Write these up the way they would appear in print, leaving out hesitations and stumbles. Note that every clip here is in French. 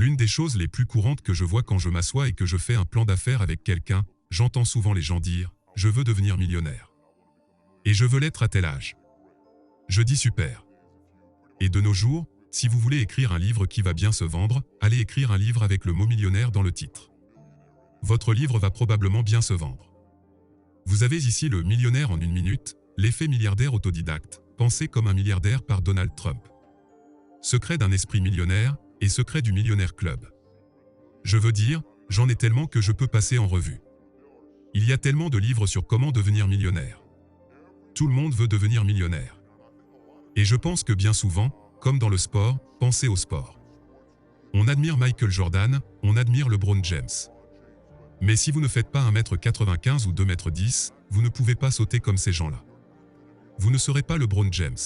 L'une des choses les plus courantes que je vois quand je m'assois et que je fais un plan d'affaires avec quelqu'un, j'entends souvent les gens dire « Je veux devenir millionnaire. Et je veux l'être à tel âge. » Je dis super. Et de nos jours, si vous voulez écrire un livre qui va bien se vendre, allez écrire un livre avec le mot millionnaire dans le titre. Votre livre va probablement bien se vendre. Vous avez ici le millionnaire en 1 minute, l'effet milliardaire autodidacte, pensé comme un milliardaire par Donald Trump. Secret d'un esprit millionnaire et secret du millionnaire club. Je veux dire, j'en ai tellement que je peux passer en revue. Il y a tellement de livres sur comment devenir millionnaire. Tout le monde veut devenir millionnaire. Et je pense que bien souvent, comme dans le sport, pensez au sport. On admire Michael Jordan, on admire LeBron James. Mais si vous ne faites pas 1m95 ou 2m10, vous ne pouvez pas sauter comme ces gens-là. Vous ne serez pas LeBron James.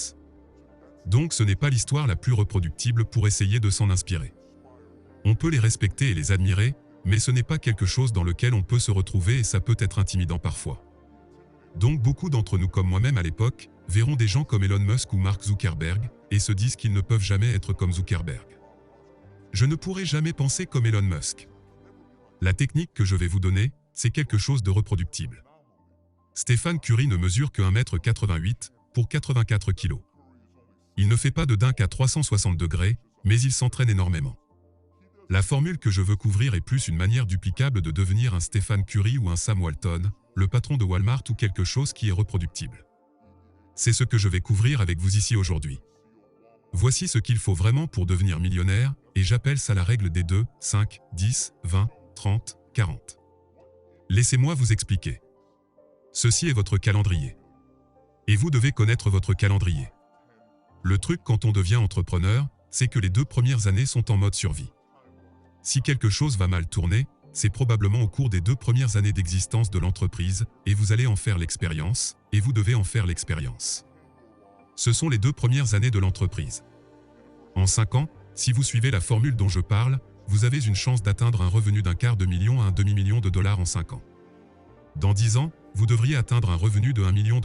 Donc ce n'est pas l'histoire la plus reproductible pour essayer de s'en inspirer. On peut les respecter et les admirer, mais ce n'est pas quelque chose dans lequel on peut se retrouver et ça peut être intimidant parfois. Donc beaucoup d'entre nous comme moi-même à l'époque, verront des gens comme Elon Musk ou Mark Zuckerberg, et se disent qu'ils ne peuvent jamais être comme Zuckerberg. Je ne pourrai jamais penser comme Elon Musk. La technique que je vais vous donner, c'est quelque chose de reproductible. Stephen Curry ne mesure que 1m88 pour 84 kg. Il ne fait pas de dunk à 360 degrés, mais il s'entraîne énormément. La formule que je veux couvrir est plus une manière duplicable de devenir un Stephen Curry ou un Sam Walton, le patron de Walmart ou quelque chose qui est reproductible. C'est ce que je vais couvrir avec vous ici aujourd'hui. Voici ce qu'il faut vraiment pour devenir millionnaire, et j'appelle ça la règle des 2, 5, 10, 20, 30, 40. Laissez-moi vous expliquer. Ceci est votre calendrier. Et vous devez connaître votre calendrier. Le truc quand on devient entrepreneur, c'est que les 2 premières années sont en mode survie. Si quelque chose va mal tourner, c'est probablement au cours des 2 premières années d'existence de l'entreprise, et vous allez en faire l'expérience, et vous devez en faire l'expérience. Ce sont les 2 premières années de l'entreprise. En 5 ans, si vous suivez la formule dont je parle, vous avez une chance d'atteindre un revenu d'1/4 à $1/2 million en 5 ans. Dans 10 ans, vous devriez atteindre un revenu de $1 million.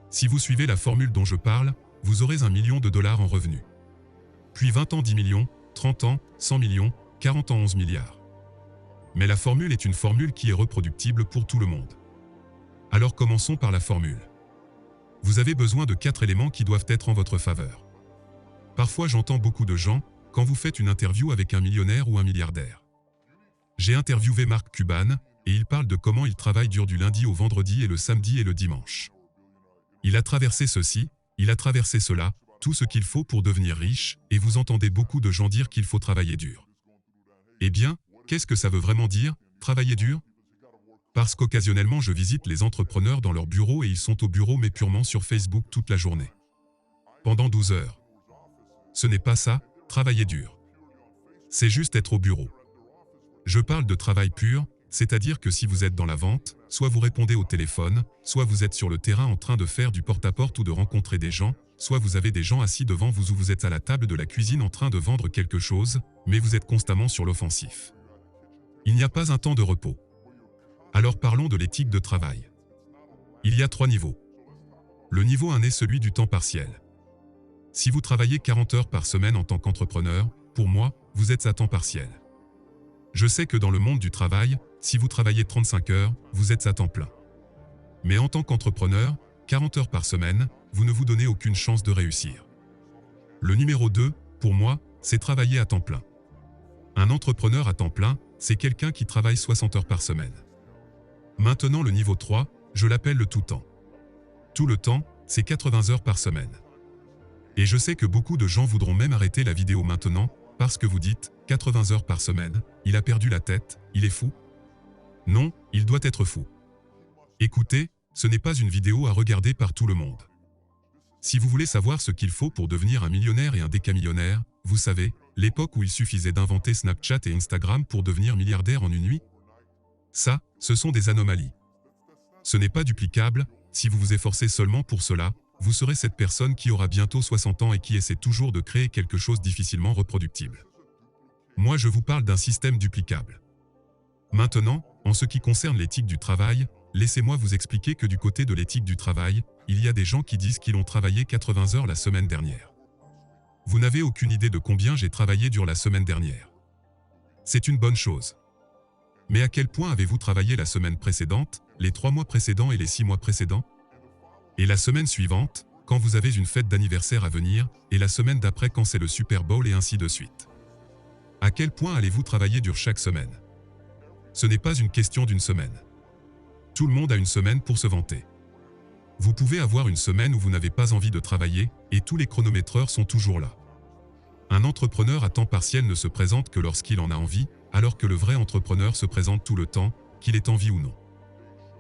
Si vous suivez la formule dont je parle, vous aurez $1 million en revenus. Puis 20 ans 10 millions, 30 ans 100 millions, 40 ans 11 milliards. Mais la formule est une formule qui est reproductible pour tout le monde. Alors commençons par la formule. Vous avez besoin de 4 éléments qui doivent être en votre faveur. Parfois j'entends beaucoup de gens, quand vous faites une interview avec un millionnaire ou un milliardaire. J'ai interviewé Mark Cuban, et il parle de comment il travaille dur du lundi au vendredi et le samedi et le dimanche. Il a traversé ceci, il a traversé cela, tout ce qu'il faut pour devenir riche, et vous entendez beaucoup de gens dire qu'il faut travailler dur. Eh bien, qu'est-ce que ça veut vraiment dire, travailler dur? Parce qu'occasionnellement je visite les entrepreneurs dans leur bureau et ils sont au bureau mais purement sur Facebook toute la journée. Pendant 12 heures. Ce n'est pas ça, travailler dur. C'est juste être au bureau. Je parle de travail pur, c'est-à-dire que si vous êtes dans la vente, soit vous répondez au téléphone, soit vous êtes sur le terrain en train de faire du porte-à-porte ou de rencontrer des gens, soit vous avez des gens assis devant vous ou vous êtes à la table de la cuisine en train de vendre quelque chose, mais vous êtes constamment sur l'offensif. Il n'y a pas un temps de repos. Alors parlons de l'éthique de travail. Il y a 3 niveaux. Le niveau 1 est celui du temps partiel. Si vous travaillez 40 heures par semaine en tant qu'entrepreneur, pour moi, vous êtes à temps partiel. Je sais que dans le monde du travail, si vous travaillez 35 heures, vous êtes à temps plein. Mais en tant qu'entrepreneur, 40 heures par semaine, vous ne vous donnez aucune chance de réussir. Le numéro 2, pour moi, c'est travailler à temps plein. Un entrepreneur à temps plein, c'est quelqu'un qui travaille 60 heures par semaine. Maintenant le niveau 3, je l'appelle le tout temps. Tout le temps, c'est 80 heures par semaine. Et je sais que beaucoup de gens voudront même arrêter la vidéo maintenant, parce que vous dites, 80 heures par semaine, il a perdu la tête, il est fou. Non, il doit être fou. Écoutez, ce n'est pas une vidéo à regarder par tout le monde. Si vous voulez savoir ce qu'il faut pour devenir un millionnaire et un décamillionnaire, vous savez, l'époque où il suffisait d'inventer Snapchat et Instagram pour devenir milliardaire en une nuit? Ça, ce sont des anomalies. Ce n'est pas duplicable, si vous vous efforcez seulement pour cela, vous serez cette personne qui aura bientôt 60 ans et qui essaie toujours de créer quelque chose difficilement reproductible. Moi je vous parle d'un système duplicable. Maintenant, en ce qui concerne l'éthique du travail, laissez-moi vous expliquer que du côté de l'éthique du travail, il y a des gens qui disent qu'ils ont travaillé 80 heures la semaine dernière. Vous n'avez aucune idée de combien j'ai travaillé durant la semaine dernière. C'est une bonne chose. Mais à quel point avez-vous travaillé la semaine précédente, les 3 mois précédents et les 6 mois précédents? Et la semaine suivante, quand vous avez une fête d'anniversaire à venir, et la semaine d'après quand c'est le Super Bowl et ainsi de suite. À quel point allez-vous travailler dur chaque semaine? Ce n'est pas une question d'une semaine. Tout le monde a une semaine pour se vanter. Vous pouvez avoir une semaine où vous n'avez pas envie de travailler, et tous les chronométreurs sont toujours là. Un entrepreneur à temps partiel ne se présente que lorsqu'il en a envie, alors que le vrai entrepreneur se présente tout le temps, qu'il ait envie ou non.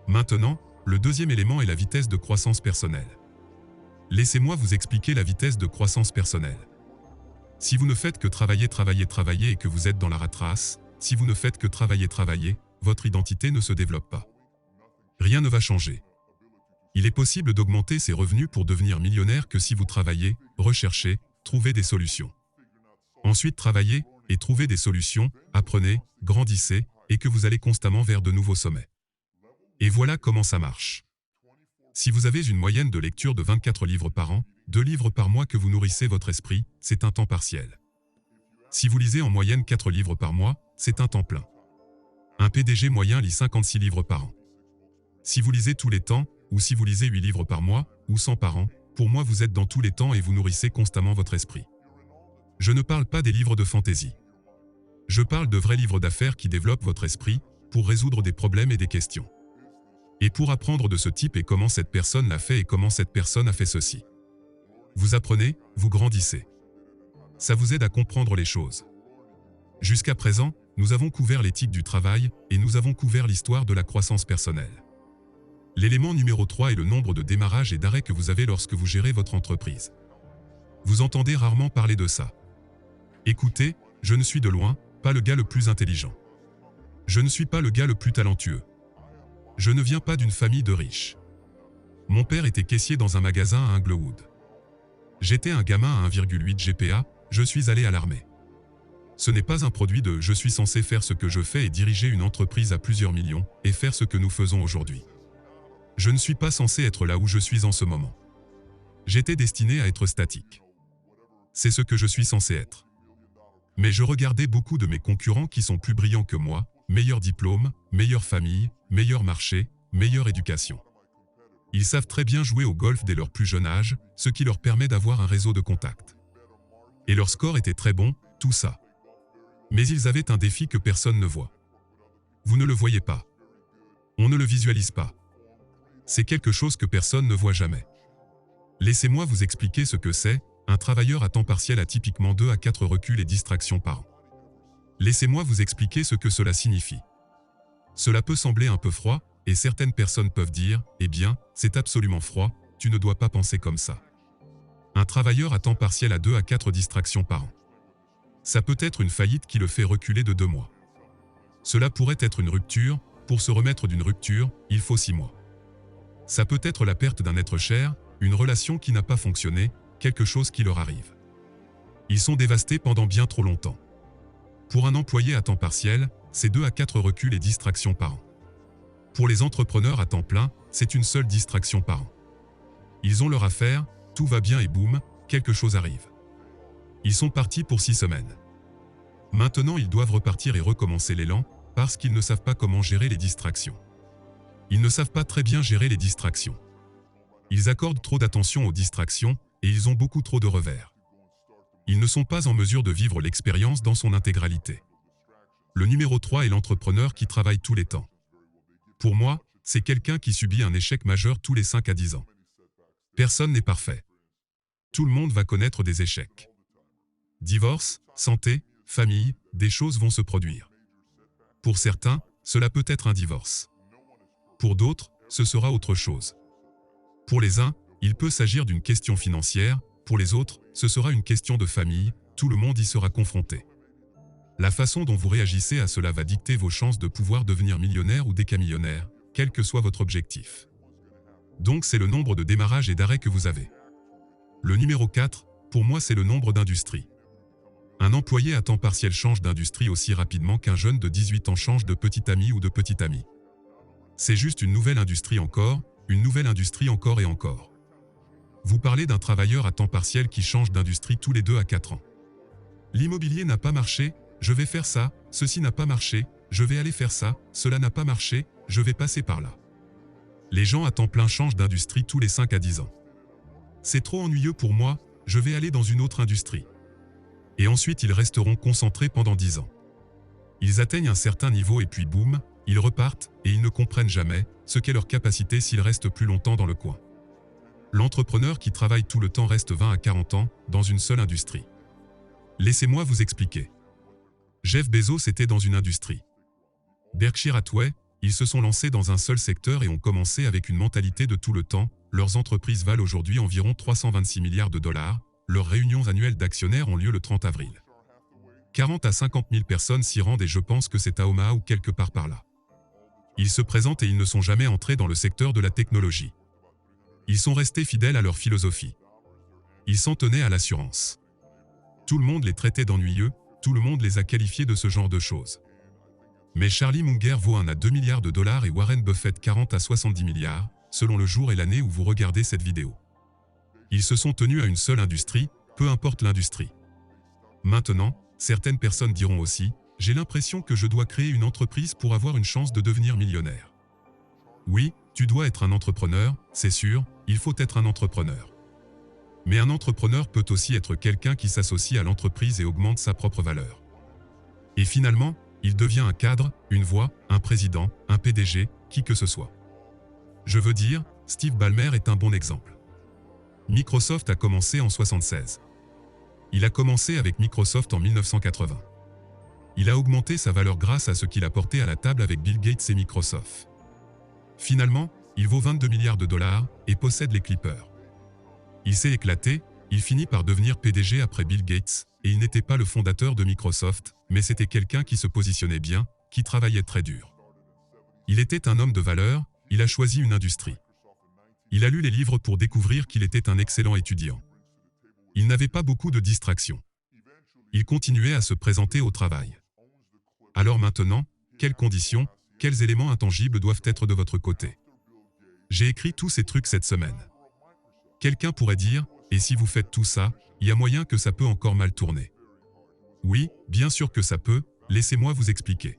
Maintenant, le deuxième élément est la vitesse de croissance personnelle. Laissez-moi vous expliquer la vitesse de croissance personnelle. Si vous ne faites que travailler et que vous êtes dans la rat race, si vous ne faites que travailler, votre identité ne se développe pas. Rien ne va changer. Il est possible d'augmenter ses revenus pour devenir millionnaire que si vous travaillez, recherchez, trouvez des solutions. Ensuite travaillez et trouvez des solutions, apprenez, grandissez, et que vous allez constamment vers de nouveaux sommets. Et voilà comment ça marche. Si vous avez une moyenne de lecture de 24 livres par an, 2 livres par mois que vous nourrissez votre esprit, c'est un temps partiel. Si vous lisez en moyenne 4 livres par mois, c'est un temps plein. Un PDG moyen lit 56 livres par an. Si vous lisez tous les temps, ou si vous lisez 8 livres par mois, ou 100 par an, pour moi vous êtes dans tous les temps et vous nourrissez constamment votre esprit. Je ne parle pas des livres de fantaisie. Je parle de vrais livres d'affaires qui développent votre esprit, pour résoudre des problèmes et des questions. Et pour apprendre de ce type et comment cette personne l'a fait et comment cette personne a fait ceci. Vous apprenez, vous grandissez. Ça vous aide à comprendre les choses. Jusqu'à présent, nous avons couvert l'éthique du travail et nous avons couvert l'histoire de la croissance personnelle. L'élément numéro 3 est le nombre de démarrages et d'arrêts que vous avez lorsque vous gérez votre entreprise. Vous entendez rarement parler de ça. Écoutez, je ne suis de loin pas le gars le plus intelligent. Je ne suis pas le gars le plus talentueux. Je ne viens pas d'une famille de riches. Mon père était caissier dans un magasin à Inglewood. J'étais un gamin à 1,8 GPA, je suis allé à l'armée. Ce n'est pas un produit de « je suis censé faire ce que je fais et diriger une entreprise à plusieurs millions et faire ce que nous faisons aujourd'hui ». Je ne suis pas censé être là où je suis en ce moment. J'étais destiné à être statique. C'est ce que je suis censé être. Mais je regardais beaucoup de mes concurrents qui sont plus brillants que moi, meilleur diplôme, meilleure famille, meilleur marché, meilleure éducation. Ils savent très bien jouer au golf dès leur plus jeune âge, ce qui leur permet d'avoir un réseau de contacts. Et leur score était très bon, tout ça. Mais ils avaient un défi que personne ne voit. Vous ne le voyez pas. On ne le visualise pas. C'est quelque chose que personne ne voit jamais. Laissez-moi vous expliquer ce que c'est. Un travailleur à temps partiel a typiquement 2 à 4 reculs et distractions par an. Laissez-moi vous expliquer ce que cela signifie. Cela peut sembler un peu froid, et certaines personnes peuvent dire « Eh bien, c'est absolument froid, tu ne dois pas penser comme ça ». Un travailleur à temps partiel a 2 à 4 distractions par an. Ça peut être une faillite qui le fait reculer de 2 mois. Cela pourrait être une rupture. Pour se remettre d'une rupture, il faut 6 mois. Ça peut être la perte d'un être cher, une relation qui n'a pas fonctionné, quelque chose qui leur arrive. Ils sont dévastés pendant bien trop longtemps. Pour un employé à temps partiel, c'est 2 à 4 reculs et distractions par an. Pour les entrepreneurs à temps plein, c'est une seule distraction par an. Ils ont leur affaire, tout va bien et boum, quelque chose arrive. Ils sont partis pour 6 semaines. Maintenant ils doivent repartir et recommencer l'élan, parce qu'ils ne savent pas comment gérer les distractions. Ils ne savent pas très bien gérer les distractions. Ils accordent trop d'attention aux distractions, et ils ont beaucoup trop de revers. Ils ne sont pas en mesure de vivre l'expérience dans son intégralité. Le numéro 3 est l'entrepreneur qui travaille tous les temps. Pour moi, c'est quelqu'un qui subit un échec majeur tous les 5 à 10 ans. Personne n'est parfait. Tout le monde va connaître des échecs. Divorce, santé, famille, des choses vont se produire. Pour certains, cela peut être un divorce. Pour d'autres, ce sera autre chose. Pour les uns, il peut s'agir d'une question financière, pour les autres, ce sera une question de famille, tout le monde y sera confronté. La façon dont vous réagissez à cela va dicter vos chances de pouvoir devenir millionnaire ou décamillionnaire, quel que soit votre objectif. Donc c'est le nombre de démarrages et d'arrêts que vous avez. Le numéro 4, pour moi c'est le nombre d'industries. Un employé à temps partiel change d'industrie aussi rapidement qu'un jeune de 18 ans change de petit ami ou de petite amie. C'est juste une nouvelle industrie encore et encore. Vous parlez d'un travailleur à temps partiel qui change d'industrie tous les 2 à 4 ans. L'immobilier n'a pas marché, je vais faire ça, ceci n'a pas marché, je vais aller faire ça, cela n'a pas marché, je vais passer par là. Les gens à temps plein changent d'industrie tous les 5 à 10 ans. C'est trop ennuyeux pour moi, je vais aller dans une autre industrie. Et ensuite ils resteront concentrés pendant 10 ans. Ils atteignent un certain niveau et puis boum, ils repartent et ils ne comprennent jamais ce qu'est leur capacité s'ils restent plus longtemps dans le coin. L'entrepreneur qui travaille tout le temps reste 20 à 40 ans dans une seule industrie. Laissez-moi vous expliquer. Jeff Bezos était dans une industrie. Berkshire Hathaway, ils se sont lancés dans un seul secteur et ont commencé avec une mentalité de tout le temps. Leurs entreprises valent aujourd'hui environ 326 milliards de dollars. Leurs réunions annuelles d'actionnaires ont lieu le 30 avril. 40 à 50 000 personnes s'y rendent et je pense que c'est à Omaha ou quelque part par là. Ils se présentent et ils ne sont jamais entrés dans le secteur de la technologie. Ils sont restés fidèles à leur philosophie. Ils s'en tenaient à l'assurance. Tout le monde les traitait d'ennuyeux, tout le monde les a qualifiés de ce genre de choses. Mais Charlie Munger vaut 1 à 2 milliards de dollars et Warren Buffett 40 à 70 milliards, selon le jour et l'année où vous regardez cette vidéo. Ils se sont tenus à une seule industrie, peu importe l'industrie. Maintenant, certaines personnes diront aussi, j'ai l'impression que je dois créer une entreprise pour avoir une chance de devenir millionnaire. Oui, tu dois être un entrepreneur, c'est sûr, il faut être un entrepreneur. Mais un entrepreneur peut aussi être quelqu'un qui s'associe à l'entreprise et augmente sa propre valeur. Et finalement, il devient un cadre, une voix, un président, un PDG, qui que ce soit. Je veux dire, Steve Ballmer est un bon exemple. Microsoft a commencé en 1976. Il a commencé avec Microsoft en 1980. Il a augmenté sa valeur grâce à ce qu'il a porté à la table avec Bill Gates et Microsoft. Finalement, il vaut 22 milliards de dollars et possède les Clippers. Il s'est éclaté, il finit par devenir PDG après Bill Gates, et il n'était pas le fondateur de Microsoft, mais c'était quelqu'un qui se positionnait bien, qui travaillait très dur. Il était un homme de valeur, il a choisi une industrie. Il a lu les livres pour découvrir qu'il était un excellent étudiant. Il n'avait pas beaucoup de distractions. Il continuait à se présenter au travail. Alors maintenant, quelles conditions, quels éléments intangibles doivent être de votre côté? J'ai écrit tous ces trucs cette semaine. Quelqu'un pourrait dire, et si vous faites tout ça, il y a moyen que ça peut encore mal tourner. Oui, bien sûr que ça peut, laissez-moi vous expliquer.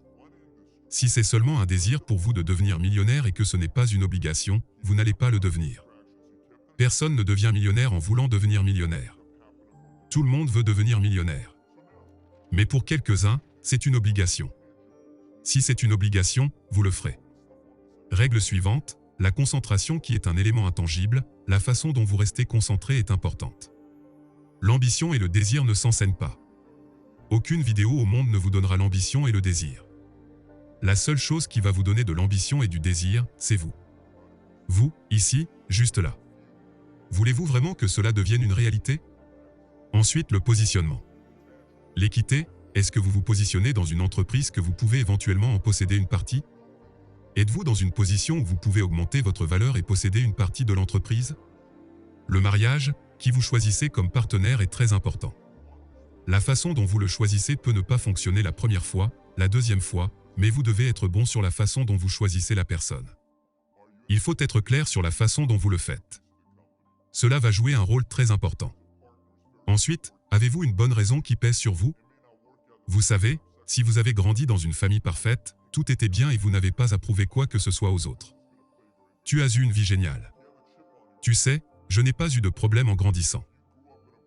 Si c'est seulement un désir pour vous de devenir millionnaire et que ce n'est pas une obligation, vous n'allez pas le devenir. Personne ne devient millionnaire en voulant devenir millionnaire. Tout le monde veut devenir millionnaire. Mais pour quelques-uns, c'est une obligation. Si c'est une obligation, vous le ferez. Règle suivante, la concentration qui est un élément intangible, la façon dont vous restez concentré est importante. L'ambition et le désir ne s'enseignent pas. Aucune vidéo au monde ne vous donnera l'ambition et le désir. La seule chose qui va vous donner de l'ambition et du désir, c'est vous. Vous, ici, juste là. Voulez-vous vraiment que cela devienne une réalité? Ensuite, le positionnement. L'équité, est-ce que vous vous positionnez dans une entreprise que vous pouvez éventuellement en posséder une partie? Êtes-vous dans une position où vous pouvez augmenter votre valeur et posséder une partie de l'entreprise? Le mariage, qui vous choisissez comme partenaire est très important. La façon dont vous le choisissez peut ne pas fonctionner la première fois, la deuxième fois, mais vous devez être bon sur la façon dont vous choisissez la personne. Il faut être clair sur la façon dont vous le faites. Cela va jouer un rôle très important. Ensuite, avez-vous une bonne raison qui pèse sur vous? Vous savez, si vous avez grandi dans une famille parfaite, tout était bien et vous n'avez pas à prouver quoi que ce soit aux autres. Tu as eu une vie géniale. Tu sais, je n'ai pas eu de problème en grandissant.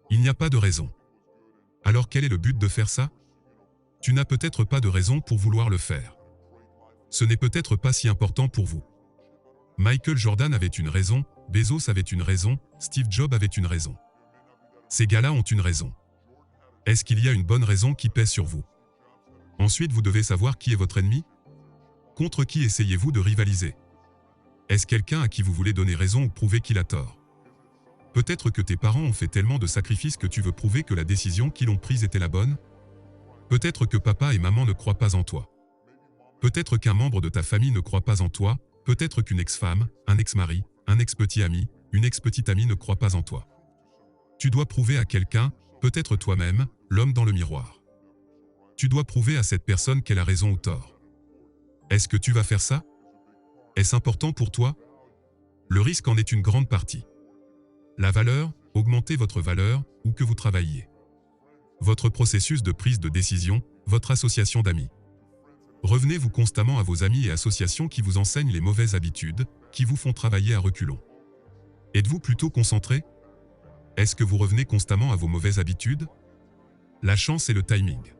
Il n'y a pas de raison. Alors quel est le but de faire ça? Tu n'as peut-être pas de raison pour vouloir le faire. Ce n'est peut-être pas si important pour vous. Michael Jordan avait une raison, Bezos avait une raison, Steve Jobs avait une raison. Ces gars-là ont une raison. Est-ce qu'il y a une bonne raison qui pèse sur vous? Ensuite, vous devez savoir qui est votre ennemi. Contre qui essayez-vous de rivaliser? Est-ce quelqu'un à qui vous voulez donner raison ou prouver qu'il a tort? Peut-être que tes parents ont fait tellement de sacrifices que tu veux prouver que la décision qu'ils ont prise était la bonne? Peut-être que papa et maman ne croient pas en toi. Peut-être qu'un membre de ta famille ne croit pas en toi, peut-être qu'une ex-femme, un ex-mari, un ex-petit ami, une ex-petite amie ne croient pas en toi. Tu dois prouver à quelqu'un, peut-être toi-même, l'homme dans le miroir. Tu dois prouver à cette personne qu'elle a raison ou tort. Est-ce que tu vas faire ça? Est-ce important pour toi? Le risque en est une grande partie. La valeur, augmentez votre valeur, où que vous travailliez. Votre processus de prise de décision, votre association d'amis. Revenez-vous constamment à vos amis et associations qui vous enseignent les mauvaises habitudes, qui vous font travailler à reculons. Êtes-vous plutôt concentré? Est-ce que vous revenez constamment à vos mauvaises habitudes? La chance et le timing.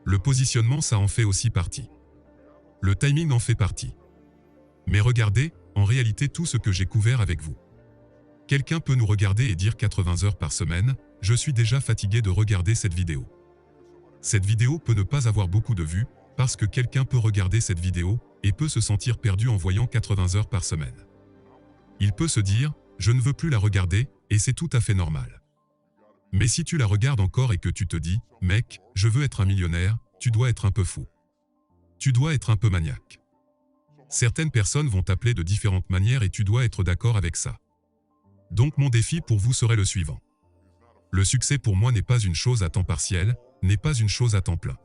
Le positionnement, ça en fait aussi partie. Le timing en fait partie. Mais regardez, en réalité, tout ce que j'ai couvert avec vous. Quelqu'un peut nous regarder et dire 80 heures par semaine, je suis déjà fatigué de regarder cette vidéo. Cette vidéo peut ne pas avoir beaucoup de vues, parce que quelqu'un peut regarder cette vidéo et peut se sentir perdu en voyant 80 heures par semaine. Il peut se dire, je ne veux plus la regarder, et c'est tout à fait normal. Mais si tu la regardes encore et que tu te dis, mec, je veux être un millionnaire, tu dois être un peu fou. Tu dois être un peu maniaque. Certaines personnes vont t'appeler de différentes manières et tu dois être d'accord avec ça. Donc mon défi pour vous serait le suivant. Le succès pour moi n'est pas une chose à temps partiel, n'est pas une chose à temps plein.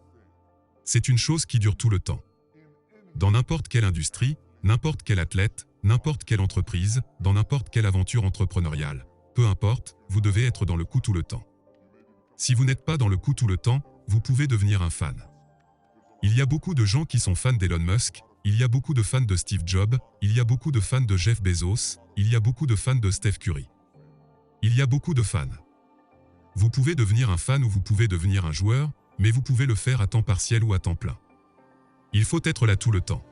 C'est une chose qui dure tout le temps. Dans n'importe quelle industrie, n'importe quel athlète, n'importe quelle entreprise, dans n'importe quelle aventure entrepreneuriale, peu importe, vous devez être dans le coup tout le temps. Si vous n'êtes pas dans le coup tout le temps, vous pouvez devenir un fan. Il y a beaucoup de gens qui sont fans d'Elon Musk, il y a beaucoup de fans de Steve Jobs, il y a beaucoup de fans de Jeff Bezos, il y a beaucoup de fans de Steph Curry. Il y a beaucoup de fans. Vous pouvez devenir un fan ou vous pouvez devenir un joueur, mais vous pouvez le faire à temps partiel ou à temps plein. Il faut être là tout le temps.